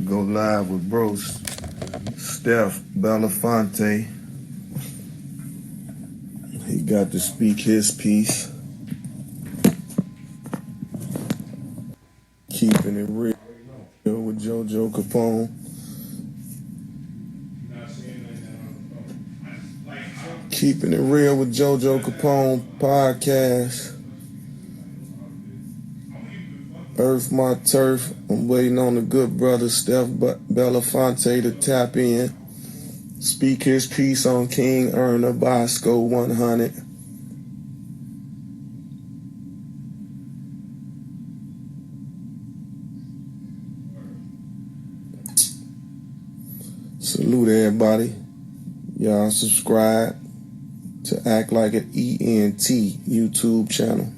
Go live with bro Steph Belafonte. He got to speak his piece. Keeping it real with JoJo Capone. Keeping it real with JoJo Capone podcast. Earth My Turf. I'm waiting on the good brother Steph Belafonte to tap in. Speak his piece on Kingearner Bosco 100. Salute everybody. Y'all subscribe to Act Like an ENT YouTube channel.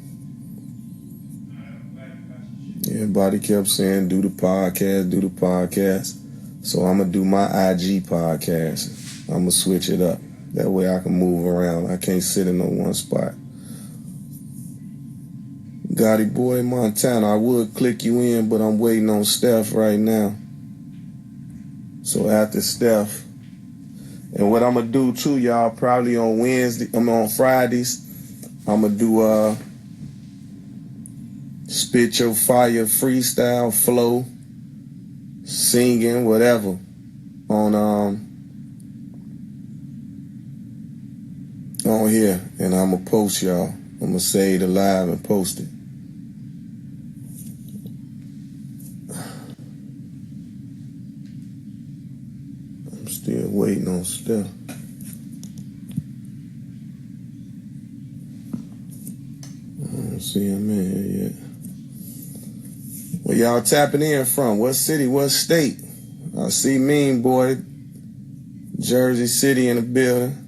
Everybody kept saying, do the podcast. So I'm going to do my IG podcast. I'm going to switch it up. That way I can move around. I can't sit in no one spot. Gotti Boy Montana, I would click you in, but I'm waiting on Steph right now. So after Steph, and what I'm going to do too, y'all, probably on on Fridays, I'm going to do spit your fire, freestyle, flow, singing, whatever, on here, and I'm gonna post y'all. I'm gonna save the live and post it. I'm still waiting on Steph. I don't see him in here yet. Where y'all tapping in from? What city? What state? I see Mean Boy, Jersey City in the building.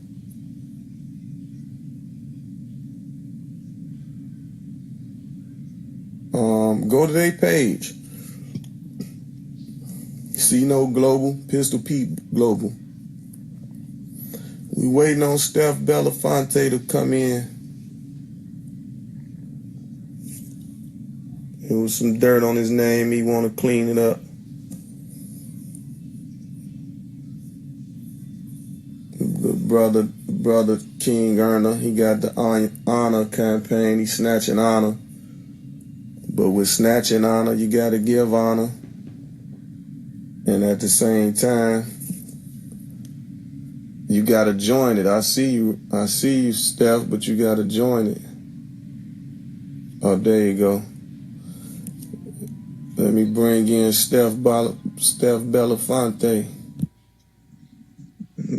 Go to their page. See No Global, Pistol Pete Global. We waiting on Steph Belafonte to come in. There was some dirt on his name. He want to clean it up. Good brother Kingearner, he got the honor campaign. He's snatching honor. But with snatching honor, you got to give honor. And at the same time, you got to join it. I see you, Steph, but you got to join it. Oh, there you go. Let me bring in Steph Belafonte.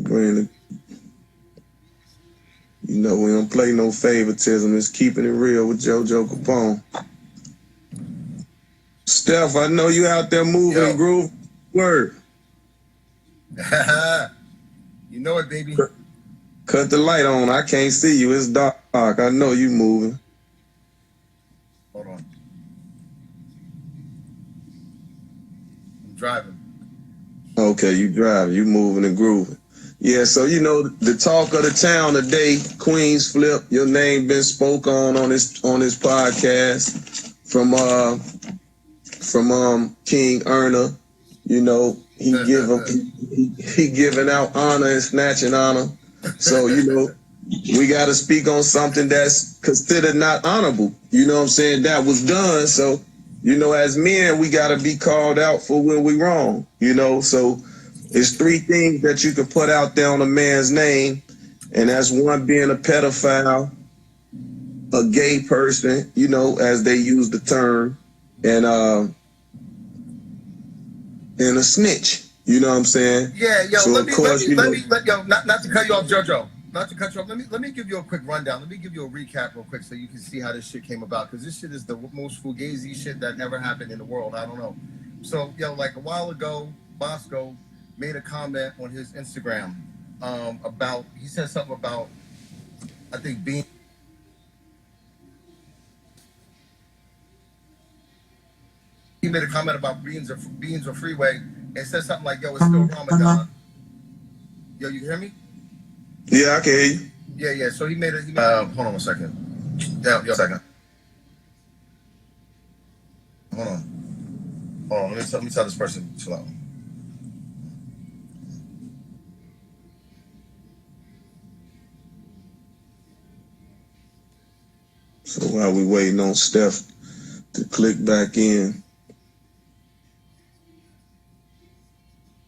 Bring it. You know, we don't play no favoritism. It's keeping it real with JoJo Capone. Steph, I know you out there moving and groove. Word. You know it, baby. Cut the light on. I can't see you. It's dark. I know you moving. Hold on. I'm driving. Okay, you driving. You moving and grooving. Yeah, so you know the talk of the town today, Queenzflip. Your name been spoke on this podcast from Kingearner. You know he giving out honor and snatching honor. So you know we got to speak on something that's considered not honorable. You know what I'm saying? That was done. So you know as men we got to be called out for when we wrong. You know so. It's three things that you can put out there on a man's name, and that's one being a pedophile, a gay person, you know, as they use the term, and a snitch. You know what I'm saying? Yeah, yo. So Not to cut you off, JoJo. Not to cut you off. Let me give you a quick rundown. Let me give you a recap real quick so you can see how this shit came about. Because this shit is the most fugazi shit that never happened in the world. I don't know. So, yo, like a while ago, Bosco made a comment on his Instagram about, he said something about, I think, being. He made a comment about beans or freeway and said something like, yo, it's still Ramadan. Yo, you hear me? Yeah, I can hear you. Yeah. So he made hold on a second. Yeah, a second. Hold on. Let me tell this person, chill out. So while we waiting on Steph to click back in.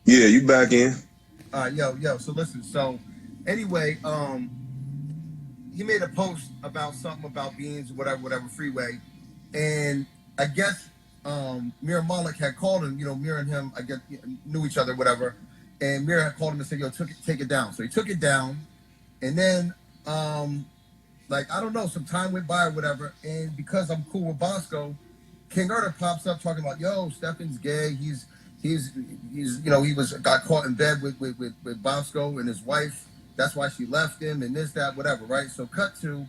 Yeah, you back in. Yo. So listen. So anyway, he made a post about something about beans, whatever, freeway, and I guess Mir Malik had called him. You know, Mir and him, I guess, knew each other, whatever. And Mir had called him and said, "Yo, take it down." So he took it down, and then like I don't know, some time went by or whatever, and because I'm cool with Bosco, Kingearner pops up talking about, "Yo, Stefan's gay. He's you know, he got caught in bed with Bosco and his wife. That's why she left him and this, that, whatever, right?" So cut to,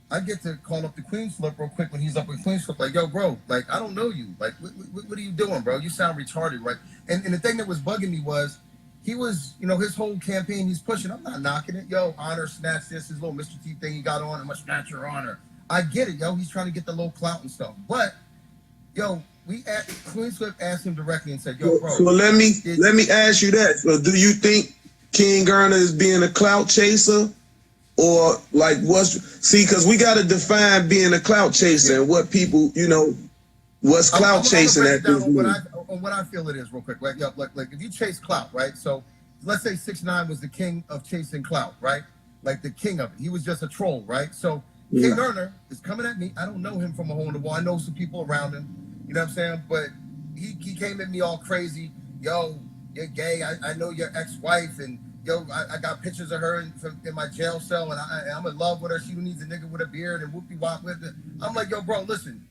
I get to call up the Queenzflip real quick when he's up with Queenzflip, like, "Yo, bro, like, I don't know you. Like, what are you doing, bro? You sound retarded, right?" And the thing that was bugging me was, he was, you know, his whole campaign he's pushing, I'm not knocking it. Yo, Honor, snatch this, his little Mr. T thing he got on, I'm gonna snatch your Honor. I get it, yo, he's trying to get the low clout and stuff. But, yo, Queenzflip asked him directly and said, "Yo, bro." So let me ask you that. So do you think Kingearner is being a clout chaser? Or like because we got to define being a clout chaser and what people, you know, what's clout chasing at this moment. On what I feel it is real quick. Like if you chase clout, right? So let's say 6ix9ine was the king of chasing clout, right? Like the king of it. He was just a troll, right? So Kingearner is coming at me. I don't know him from a hole in the wall. I know some people around him. You know what I'm saying? But he came at me all crazy. "Yo, you're gay. I know your ex-wife, and yo, I got pictures of her in my jail cell, and I'm in love with her. She needs a nigga with a beard and whoopie wop with it." I'm like, "Yo, bro, listen.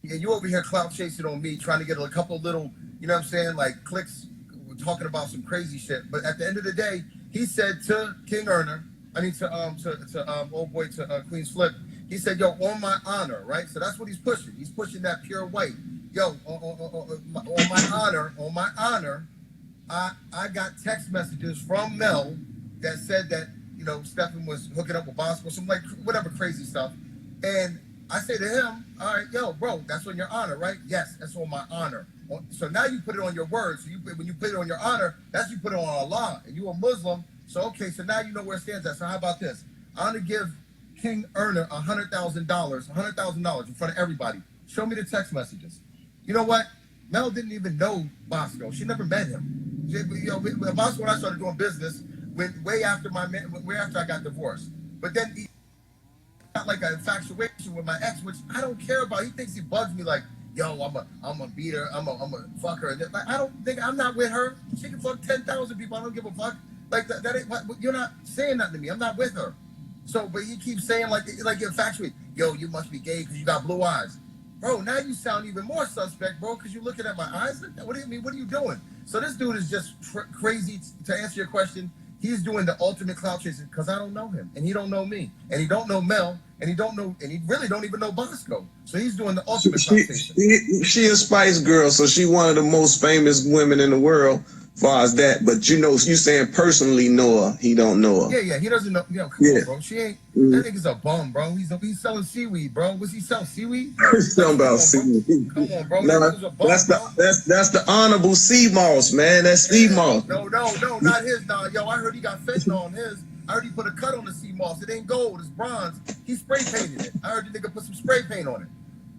Yeah, you over here clout chasing on me, trying to get a couple little, you know what I'm saying, like clicks, talking about some crazy shit." But at the end of the day, he said to Kingearner, I mean to old boy, to Queenzflip, he said, "Yo, on my honor," right? So that's what he's pushing. He's pushing that pure white. "Yo, on my honor, I got text messages from Mel that said that, you know, Stefan was hooking up with Bosco, some like whatever crazy stuff." And I say to him, "All right, yo, bro, that's on your honor, right?" "Yes, that's on my honor." So now you put it on your words. So when you put it on your honor, that's you put it on Allah, and you a Muslim. So okay, so now you know where it stands at. So how about this? I'm gonna give Kingearner $100,000 in front of everybody. Show me the text messages. You know what? Mel didn't even know Bosco. She never met him. Bosco and I started doing business way after I got divorced. But then he got like an infatuation with my ex, which I don't care about. He thinks he bugs me like, "Yo, I'm a beat her, I'm a fuck her." Like, I don't think, I'm not with her. She can fuck 10,000 people. I don't give a fuck. Like that ain't, you're not saying nothing to me. I'm not with her. So, but he keeps saying like you're infatuated. "Yo, you must be gay because you got blue eyes." Bro, now you sound even more suspect, bro, because you're looking at my eyes like that. What do you mean? What are you doing? So this dude is just crazy. To answer your question, he's doing the ultimate clout chasing because I don't know him, and he don't know me, and he don't know Mel, and he really don't even know Bosco. So he's doing the ultimate clout chasing. She a Spice Girl, so she one of the most famous women in the world. Far as that, but you know, you saying personally know her, he don't know her. Yeah, he doesn't know. Come on, bro. She ain't. That nigga's a bum, bro. He's selling seaweed, bro. What's he sell? Seaweed? He's selling about seaweed. Come on, bro. No, that's the honorable seamoss, man. That's seamoss. No, not his. Nah, yo, I heard he got fentanyl on his. I heard he put a cut on the seamoss. It ain't gold. It's bronze. He spray painted it. I heard the nigga put some spray paint on it.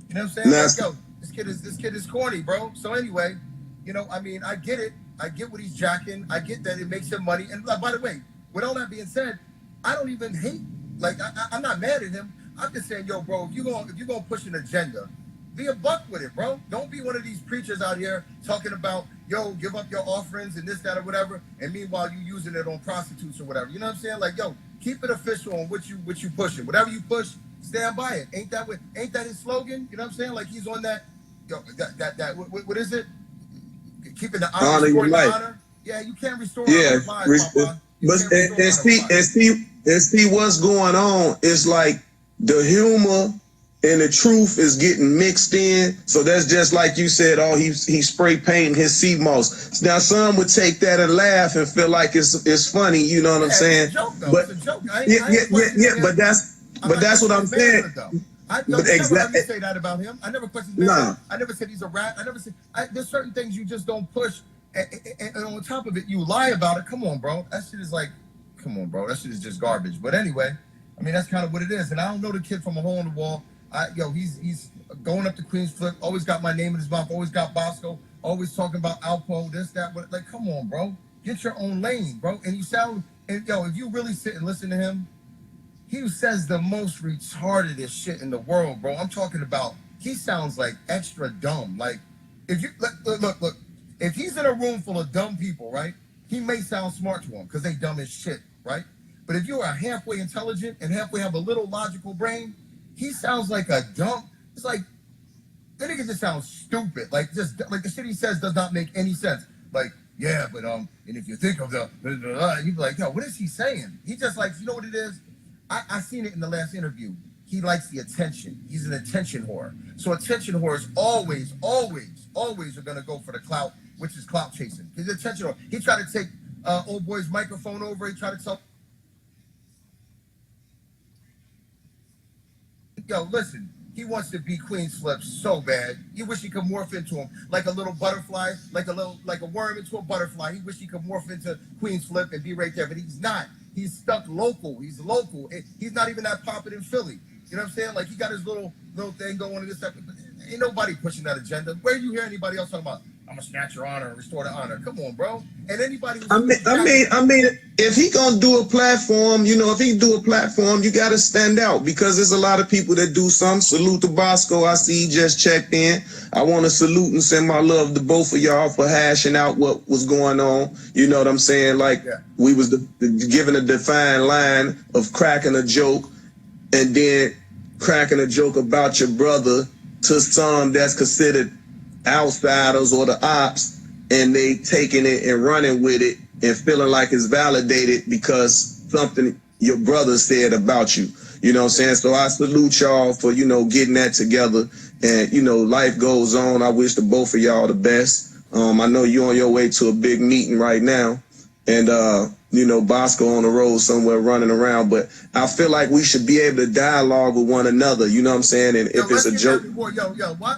You know what I'm saying? Like, yo, this kid is corny, bro. So anyway, you know, I mean, I get it. I get what he's jacking. I get that it makes him money. And by the way, with all that being said, I don't even hate. Like I'm not mad at him. I'm just saying, yo, bro, if you're gonna push an agenda, be a buck with it, bro. Don't be one of these preachers out here talking about, yo, give up your offerings and this, that, or whatever. And meanwhile, you using it on prostitutes or whatever. You know what I'm saying? Like, yo, keep it official on what you pushing. Whatever you push, stand by it. Ain't that his slogan? You know what I'm saying? Like he's on that. Yo, what is it? Keeping the honor your life. Honor. Yeah, you can't restore lives, Papa. And see what's going on is like the humor and the truth is getting mixed in. So that's just like you said, oh, he's spray painting his seamoss. Now some would take that and laugh and feel like it's funny, you know what I'm saying? It's a joke, though. But it's a joke. But that's what I'm saying. I never heard me say that about him. I never questioned him. Nah. I never said he's a rat. I never said there's certain things you just don't push, and on top of it, you lie about it. Come on, bro. That shit is like, come on, bro. That shit is just garbage. But anyway, I mean, that's kind of what it is. And I don't know the kid from a hole in the wall. He's going up to Queenzflip, always got my name in his mouth, always got Bosco, always talking about Alpo, this, that, but like, come on, bro. Get your own lane, bro. And you sound, and if you really sit and listen to him, he says the most retardedest shit in the world, bro. I'm talking about, he sounds like extra dumb. Like, if you, look, if he's in a room full of dumb people, right, he may sound smart to him because they dumb as shit, right? But if you are halfway intelligent and halfway have a little logical brain, he sounds like a dumb, it's like, that nigga just sounds stupid. Like, just, like the shit he says does not make any sense. Like, yeah, but, and if you think of the, you'd be like, yo, what is he saying? He just like, you know what it is? I seen it in the last interview. He likes the attention. He's an attention whore. So attention whores always are gonna go for the clout, which is clout chasing. He's an attention whore. He tried to take old boy's microphone over. He tried to tell, yo, listen, he wants to be Queenzflip so bad. He wish he could morph into him like a little butterfly, like a worm into a butterfly. He wish he could morph into Queenzflip and be right there, but he's not. He's stuck local. He's local. He's not even that poppin' in Philly. You know what I'm saying? Like, he got his little thing going and this stuff. Ain't nobody pushing that agenda. Where do you hear anybody else talking about, I'm gonna snatch your honor and restore the honor? Come on, bro. And anybody who's I mean, if he gonna do a platform, if he do a platform, you gotta stand out because there's a lot of people that do some. Salute to Bosco. I see he just checked in. I want to salute and send my love to both of y'all for hashing out what was going on. You know what I'm saying? Like, we was given a defined line of cracking a joke and then cracking a joke about your brother to some that's considered outsiders or the ops, and they taking it and running with it and feeling like it's validated because something your brother said about you. You know what I'm saying? So I salute y'all for, getting that together. And, life goes on. I wish the both of y'all the best. I know you're on your way to a big meeting right now. And, Bosco on the road somewhere running around. But I feel like we should be able to dialogue with one another. You know what I'm saying? And if it's a joke.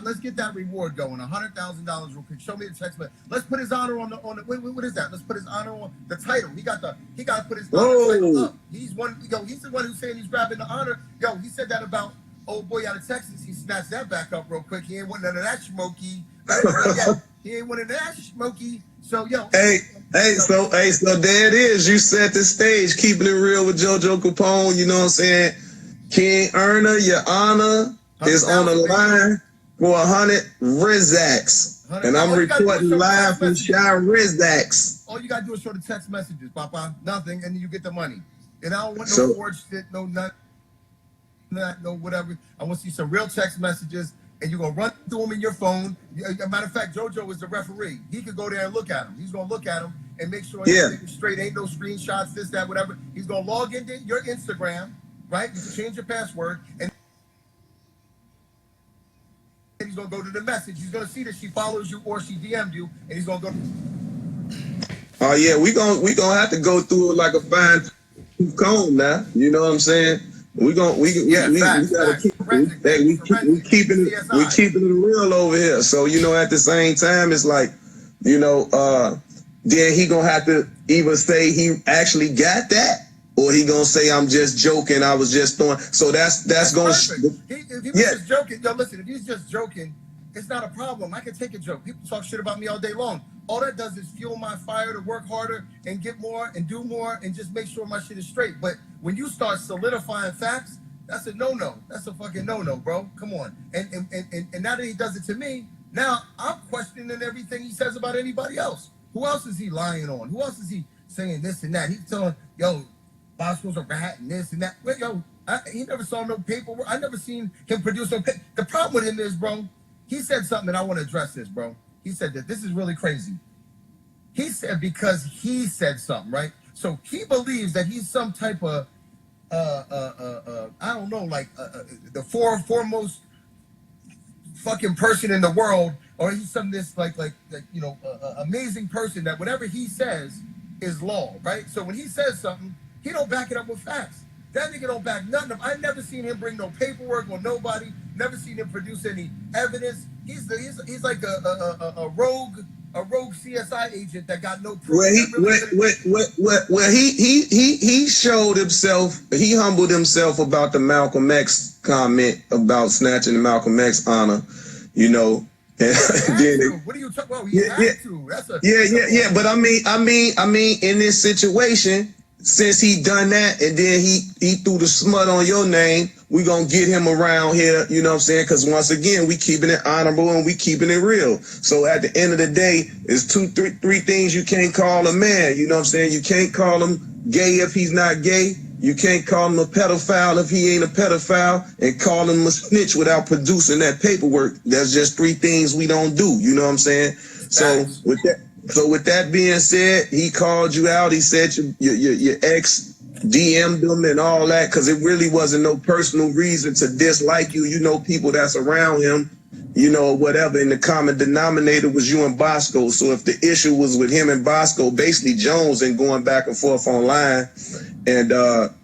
Let's get that reward going. $100,000 real quick. Show me the text message. Let's put his honor on the what is that? Let's put his honor on the title. He got to put his honor title up. He's the one who's saying he's grabbing the honor. He said that about old boy out of Texas. He snatched that back up real quick. He ain't want none of that smoky. He ain't wanting that smoky. So so there it is. You set the stage, keeping it real with JoJo Capone. You know what I'm saying? Kingearner, your honor is on the line for 100 Rizaks. And I'm reporting live from Shy Rizaks. All you gotta do is show the text messages, Papa. Nothing, and you get the money. And I don't want no forged shit, no whatever. I want to see some real text messages. And you're going to run through them in your phone. As a matter of fact, JoJo is the referee. He could go there and look at them. He's going to look at them and make sure everything's straight. Ain't no screenshots, this, that, whatever. He's going to log into your Instagram, right? You can change your password. And he's going to go to the message. He's going to see that she follows you or she DM'd you. And he's going to go. Oh, yeah. We gonna have to go through it like a fine comb now. You know what I'm saying? We gotta keep keeping it real over here. So at the same time, it's like, then he gonna have to either say he actually got that, or he gonna say I'm just joking. I was just throwing. So that's gonna. If he was just joking, listen. If he's just joking, it's not a problem. I can take a joke. People talk shit about me all day long. All that does is fuel my fire to work harder and get more and do more and just make sure my shit is straight. But when you start solidifying facts, that's a no-no. That's a fucking no-no, bro. Come on. And now that he does it to me, now I'm questioning everything he says about anybody else. Who else is he lying on? Who else is he saying this and that? He's telling, Bosco's a rat and this and that. Wait, he never saw no paperwork. I never seen him produce no paper. The problem with him is, bro, he said something, and I want to address this, bro. He said that this is really crazy. He said because he said something, right? So he believes that he's some type of, I don't know, like the foremost fucking person in the world, or he's some this amazing person that whatever he says is law, right? So when he says something, he don't back it up with facts. That nigga don't back nothing up. I never seen him bring no paperwork on nobody. Never seen him produce any evidence. He's like a rogue a rogue CSI agent that got no proof. Well, he showed himself. He humbled himself about the Malcolm X comment about snatching the Malcolm X honor. You know. And then what are you talking about? He had to. That's a yeah. But I mean, in this situation, since he done that, and then he threw the smut on your name, we gonna get him around here. You know what I'm saying? Because once again, we keeping it honorable and we keeping it real. So at the end of the day, it's three things you can't call a man. You know what I'm saying? You can't call him gay if he's not gay. You can't call him a pedophile if he ain't a pedophile, and call him a snitch without producing that paperwork. That's just three things we don't do. You know what I'm saying? So with that being said, he called you out. He said your ex DM'd him and all that, because it really wasn't no personal reason to dislike you. You know, people that's around him, you know, whatever. And the common denominator was you and Bosco. So if the issue was with him and Bosco, basically Jones and going back and forth online, and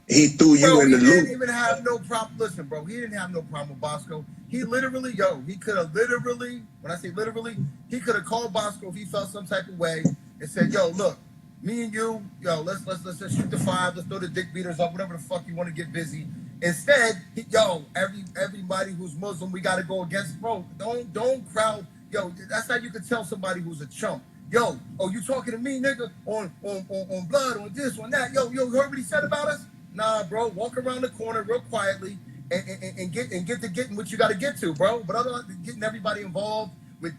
he threw you in the loop. He didn't even have no problem. Listen, bro, he didn't have no problem with Bosco. He literally, he could have literally, when I say literally, he could have called Bosco if he felt some type of way and said, yo, look, me and you, let's just shoot the five, let's throw the dick beaters up, whatever the fuck you want to get busy. Instead, everybody who's Muslim, we got to go against, bro. Don't crowd. That's how you can tell somebody who's a chump. Yo, you talking to me, nigga, on blood, on this, on that. Yo, you heard what he said about us? Nah, bro, walk around the corner real quietly and get to getting what you got to get to, bro. But other than getting everybody involved with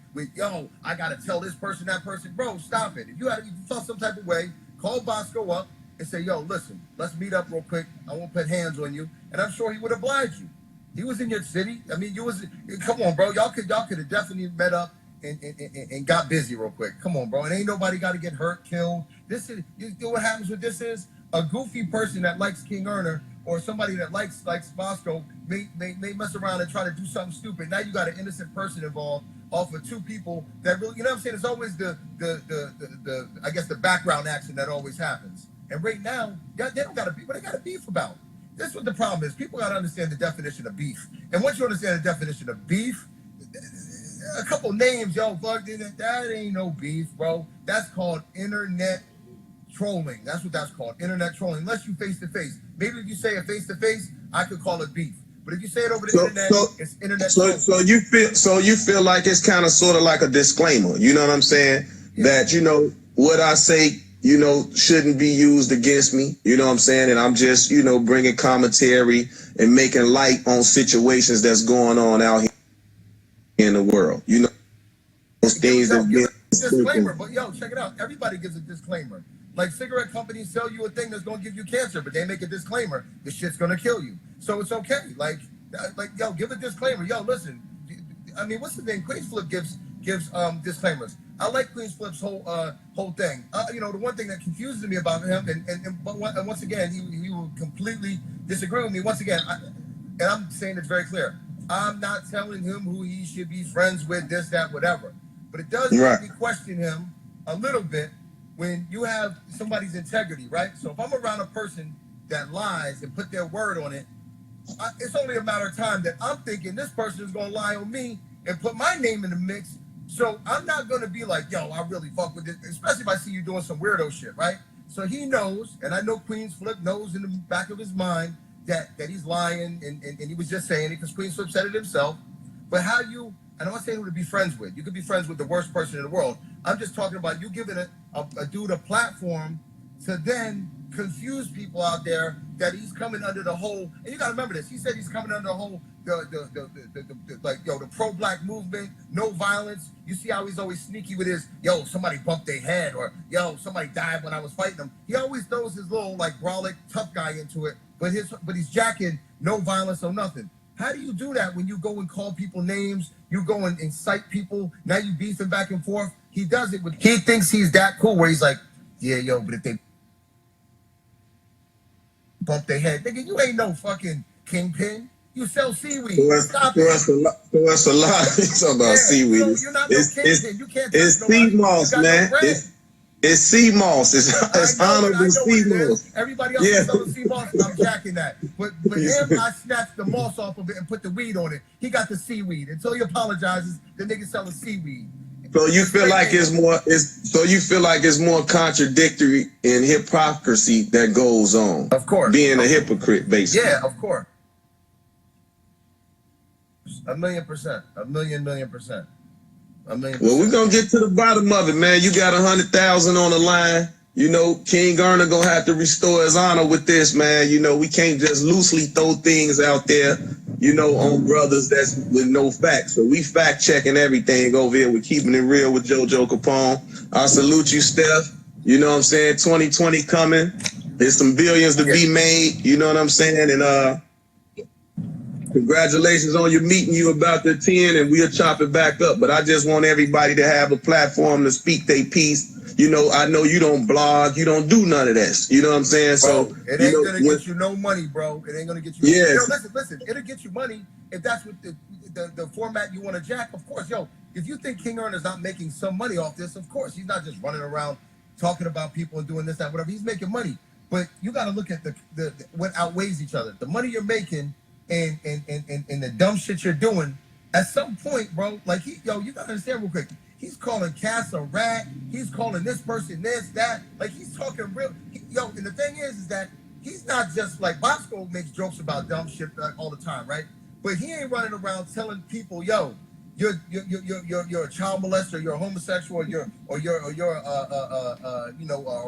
I got to tell this person, that person, bro, stop it. If you felt some type of way, call Bosco up and say, yo, listen, let's meet up real quick. I won't put hands on you. And I'm sure he would oblige you. He was in your city. I mean, come on, bro. Y'all could have definitely met up and got busy real quick. Come on, bro. And ain't nobody got to get hurt, killed. You know what happens with this is a goofy person that likes Kingearner or somebody that likes Bosco may mess around and try to do something stupid. Now you got an innocent person involved off of two people that really, you know what I'm saying? It's always the I guess the background action that always happens. And right now, they don't got to beef. What they got to beef about? That's what the problem is. People got to understand the definition of beef. And once you understand the definition of beef, a couple names, plugged in it, that ain't no beef, bro. That's called internet trolling. That's what that's called, internet trolling. Unless you face to face. Maybe if you say it face to face, I could call it beef. But if you say it over the internet, it's internet trolling. So you feel like it's kind of sort of like a disclaimer. You know what I'm saying? Yeah. That what I say, shouldn't be used against me. You know what I'm saying? And I'm just bringing commentary and making light on situations that's going on out here in the world. Those things that disclaimer. But check it out. Everybody gives a disclaimer. Like cigarette companies sell you a thing that's gonna give you cancer, but they make a disclaimer: this shit's gonna kill you. So it's okay. Like give a disclaimer. Listen. I mean, what's the thing? Queenzflip gives disclaimers. I like Queenzflip's whole thing. The one thing that confuses me about him, and once again, he will completely disagree with me. Once again, and I'm saying it's very clear. I'm not telling him who he should be friends with, this, that, whatever. But it does make me question him a little bit when you have somebody's integrity, right? So if I'm around a person that lies and put their word on it, it's only a matter of time that I'm thinking this person is going to lie on me and put my name in the mix. So I'm not going to be like, I really fuck with this, especially if I see you doing some weirdo shit, right? So he knows, and I know Queenzflip knows in the back of his mind that he's lying, and he was just saying it because Queenzflip said it himself. But and I'm not saying who to be friends with. You could be friends with the worst person in the world. I'm just talking about you giving a dude a platform to then confuse people out there that he's coming under the whole. And you got to remember this. He said he's coming under the whole the pro-black movement, no violence. You see how he's always sneaky with his somebody bumped their head, or somebody died when I was fighting them. He always throws his little brolic tough guy into it, but he's jacking no violence or nothing. How do you do that when you go and call people names? You go and incite people. Now you beefing back and forth. He does it he thinks he's that cool where he's like, but if they bump their head, nigga, you ain't no fucking kingpin. You sell seaweed. Stop it. That's a lot. He's talking about seaweed. You're not no kingpin. You can't. It's seamoss, man. It's seamoss. It's honorable seamoss. Everybody else is selling seamoss. I'm jacking that. But him, I snatched the moss off of it and put the weed on it. He got the seaweed. Until he apologizes, the nigga selling seaweed. So you feel like it's more contradictory and hypocrisy that goes on. Of course. Being a hypocrite, basically. Yeah, of course. 1,000,000%. 1,000,000,000%. Well, we're gonna get to the bottom of it, man. You got 100,000 on the line. You know, Kingearner gonna have to restore his honor with this, man. You know, we can't just loosely throw things out there, you know, on brothers that's with no facts. So we fact checking everything over here. We're keeping it real with JoJo Capone. I salute you, Steph. You know what I'm saying? 2020 coming. There's some billions to be made. You know what I'm saying? And congratulations on your meeting. You about to 10, and we'll chop it back up. But I just want everybody to have a platform to speak their piece. You know, I know you don't blog, you don't do none of this. You know what I'm saying? Bro, so it ain't gonna get you no money, bro. It ain't gonna get you. Yes. Yo, listen. It'll get you money if that's what the format you want to jack. Of course, yo. If you think Kingearner's not making some money off this, of course he's not just running around talking about people and doing this, that, whatever. He's making money, but you got to look at the what outweighs each other. The money you're making and the dumb shit you're doing. At some point, bro, like you got to understand real quick. He's calling Cass a rat. He's calling this person this, that. Like, he's talking real. And the thing is that he's not just like Bosco makes jokes about dumb shit all the time, right? But he ain't running around telling people, yo, you're a child molester, you're a homosexual, you're a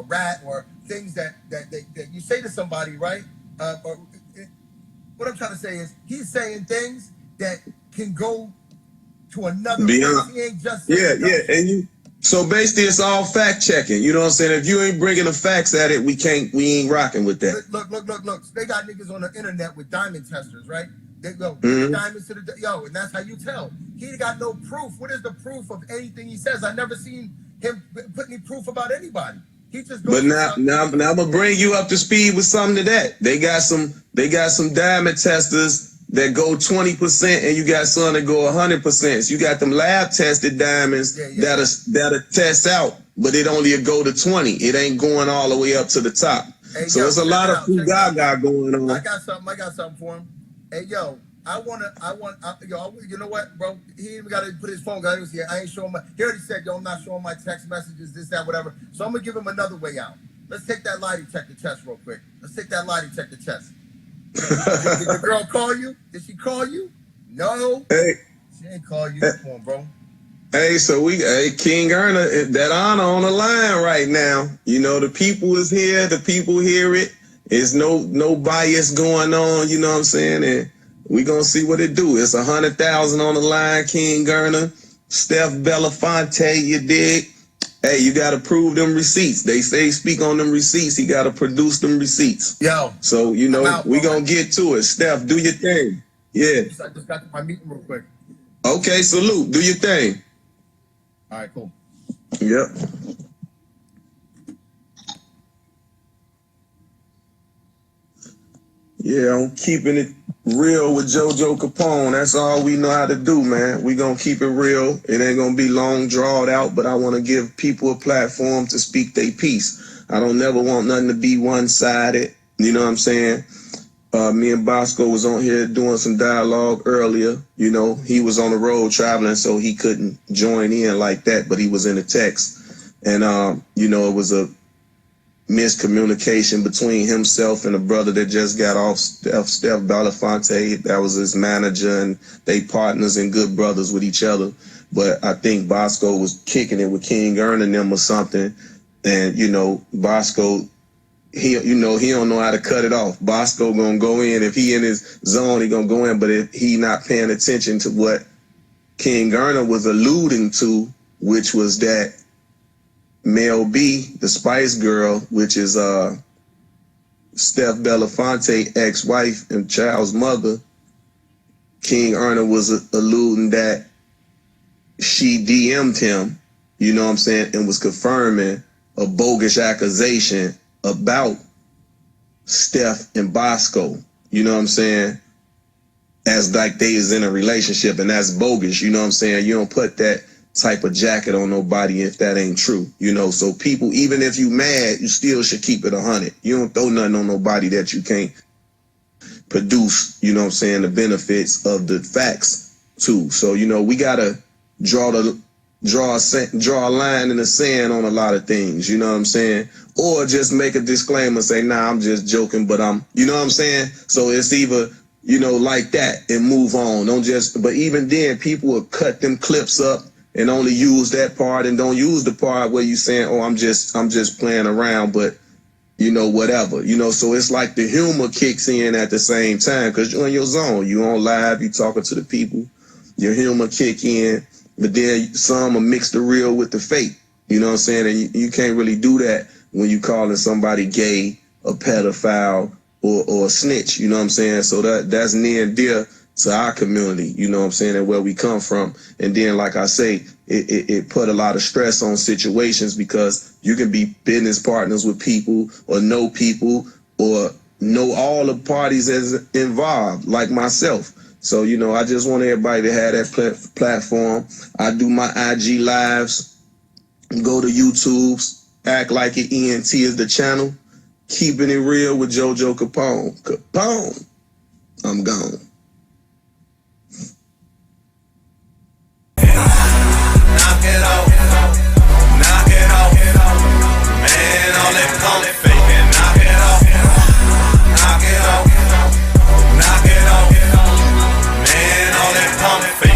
rat, or things that you say to somebody, right? What I'm trying to say is he's saying things that can go to another beyond. He ain't just and you. So basically, it's all fact checking. You know what I'm saying? If you ain't bringing the facts at it, we ain't rocking with that. Look. They got niggas on the internet with diamond testers, right? They go diamonds to the and that's how you tell. He got no proof. What is the proof of anything he says? I never seen him put any proof about anybody. He just goes. But now I'm gonna bring you up to speed with something to that. They got some diamond testers that go 20%, and you got some that go 100%. So you got them lab tested diamonds that'll test out, but it only go to 20. It ain't going all the way up to the top. Hey, so there's a lot of gaga going on. I got something for him. Hey, yo, you know what, bro? He even got to put his phone down. I ain't showing he already said, yo, I'm not showing my text messages, this, that, whatever. So I'm gonna give him another way out. Let's take that lie detector test real quick. Did the girl call you? Did she call you? No. Hey. She ain't call you. Come on, bro. Hey, so Kingearner, that honor on the line right now. You know, the people is here. The people hear it. There's no bias going on. You know what I'm saying? And we gonna see what it do. It's 100,000 on the line, Kingearner. Steph Belafonte, you dig? Hey, you got to prove them receipts. They say speak on them receipts. He got to produce them receipts. Yo. So, you know, we going to get to it. Steph, do your thing. Yeah. I just got to my meeting real quick. Okay, salute. Do your thing. All right, cool. Yep. Yeah, I'm keeping it real with JoJo Capone. That's all we know how to do, man. We gonna keep it real. It ain't gonna be long drawn out, but I want to give people a platform to speak their piece. I don't never want nothing to be one-sided. You know what I'm saying? Me and Bosco was on here doing some dialogue earlier. You know, he was on the road traveling, so he couldn't join in like that, but he was in the text. And, you know, it was a miscommunication between himself and a brother that just got off, Steph Belafonte. That was his manager, and they partners and good brothers with each other. But I think Bosco was kicking it with Kingearner and them or something. And, you know, Bosco, he don't know how to cut it off. Bosco gonna go in. If he in his zone, he gonna go in. But if he not paying attention to what Kingearner was alluding to, which was that Mel B, the Spice Girl, which is Steph Belafonte ex-wife and child's mother, Kingearner was alluding that she DM'd him, you know what I'm saying, and was confirming a bogus accusation about Steph and Bosco, you know what I'm saying, as like they is in a relationship, and that's bogus, you know what I'm saying. You don't put that type of jacket on nobody if that ain't true, you know. So people, even if you mad, you still should keep it 100. You don't throw nothing on nobody that you can't produce, you know what I'm saying, the benefits of the facts too. So, you know, we gotta draw the draw a line in the sand on a lot of things, you know what I'm saying? Or just make a disclaimer, say, nah, I'm just joking, but you know what I'm saying? So it's either, you know, like that and move on. Don't just, but even then, people will cut them clips up and only use that part and don't use the part where you saying, oh, I'm just playing around, but you know, whatever, you know, so it's like the humor kicks in at the same time because you're in your zone, you on live, you talking to the people, your humor kick in, but then some will mix the real with the fake, you know what I'm saying, and you can't really do that when you calling somebody gay, a pedophile, or a snitch, you know what I'm saying, so that's near and dear to our community, you know what I'm saying, and where we come from. And then, like I say, it put a lot of stress on situations because you can be business partners with people or know all the parties as involved, like myself. So, you know, I just want everybody to have that platform. I do my IG lives, go to YouTube's, act like it ENT is the channel, keeping it real with JoJo Capone. Capone, I'm gone. Knock it off, knock it off, man, all that pump faking, knock it off, knock it off, knock it off, man, all that pump faking.